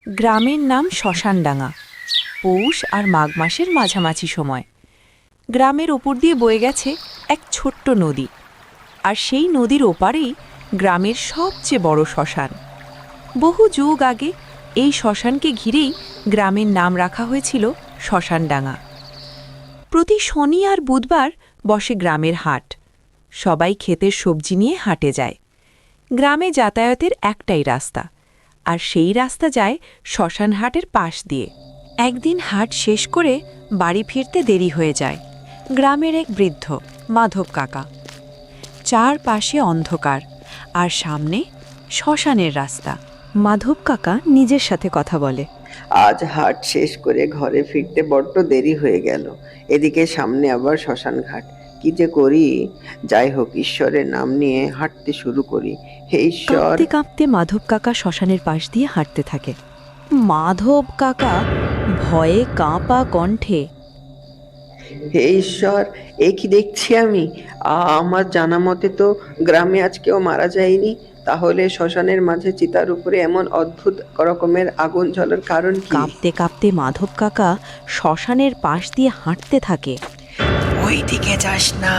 গ্রামের নাম শ্মশানডাঙ্গা। পৌষ আর মাঘ মাসের মাঝামাঝি সময় গ্রামের ওপর দিয়ে বয়ে গেছে এক ছোট্ট নদী, আর সেই নদীর ওপারেই গ্রামের সবচেয়ে বড় শ্মশান। বহু যুগ আগে এই শ্মশানকে ঘিরেই গ্রামের নাম রাখা হয়েছিল শ্মশানডাঙ্গা। প্রতি শনি আর বুধবার বসে গ্রামের হাট। সবাই ক্ষেতের সবজি নিয়ে হাটে যায়। গ্রামে যাতায়াতের একটাই রাস্তা, আর সেই রাস্তা যায় শ্মশান হাটের পাশ দিয়ে। একদিন হাট শেষ করে বাড়ি ফিরতে দেরি হয়ে যায়। গ্রামের এক বৃদ্ধ মাধব কাকা। চারপাশে অন্ধকার, আর সামনে শ্মশানের রাস্তা। মাধব কাকা নিজের সাথে কথা বলে। আজ হাট শেষ করে ঘরে ফিরতে বড্ড দেরি হয়ে গেল। এদিকে সামনে আবার শ্মশান ঘাট, কি যে করি। যাই হোক, ঈশ্বরের নাম নিয়ে হাঁটতে শুরু করি। হে ঈশ্বর। কাঁপতে কাঁপতে মাধব কাকা শ্মশানের পাশ দিয়ে হাঁটতে থাকে। মাধব কাকা ভয়ে কাঁপা কণ্ঠে, হে ঈশ্বর, এ কি দেখছি আমি? আমার জানা মতে তো গ্রামে আজ কেউ মারা যায়নি। তাহলে শ্মশানের মাঝে চিতার উপরে এমন অদ্ভুত রকমের আগুন জ্বলার কারণ কি? কাঁপতে কাঁপতে মাধব কাকা শ্মশানের পাশ দিয়ে হাঁটতে থাকে। ওই দিকে যাস না,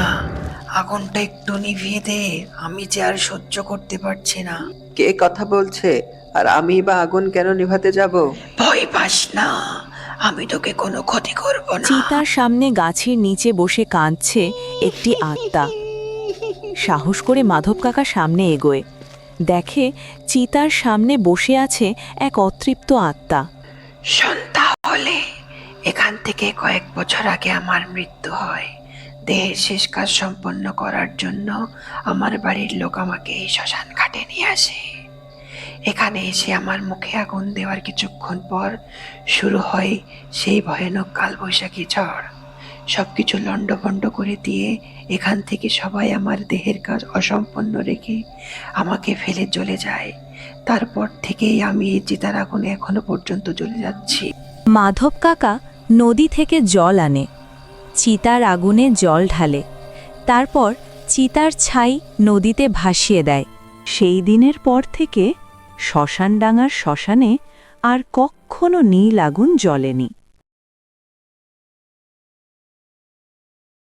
আগুনটা একটু নিভিয়ে দে, আমি যে আর সহ্য করতে পারছি না। কে কথা বলছে? আর আমি বা আগুন কেন নিভাতে যাব? ভয় পাস না, আমি তোকে কোনো ক্ষতি করব না। চিতার সামনে গাছের নিচে বসে কাঁদছে একটি আত্মা। সাহস করে মাধব কাকা সামনে এগোয়। দেখে চিতার সামনে বসে আছে এক অতৃপ্ত আত্মা। সন্ধ্যা হলে এখান থেকে কয়েক বছর আগে আমার মৃত্যু হয়। দেহের শেষ কাজ সম্পন্ন করার জন্য আমার বাড়ির লোক আমাকে এই শ্মশান ঘাটে নিয়ে আসে। এখানে এসে আমার মুখে আগুন দেওয়ার কিছুক্ষণ পর শুরু হয় সেই ভয়ানক কালবৈশাখী ঝড়। সবকিছু লণ্ডভণ্ড করে দিয়ে এখান থেকে সবাই আমার দেহের কাজ অসম্পন্ন রেখে আমাকে ফেলে চলে যায়। তারপর থেকেই আমি এই চিতার আগুনে এখনো পর্যন্ত জ্বলে যাচ্ছি। মাধব কাকা নদী থেকে জল আনে, চিতার আগুনে জল ঢালে, তারপর চিতার ছাই নদীতে ভাসিয়ে দেয়। সেই দিনের পর থেকে শ্মশানডাঙ্গার শ্মশানে আর কখনো নীল আগুন জ্বলেনি।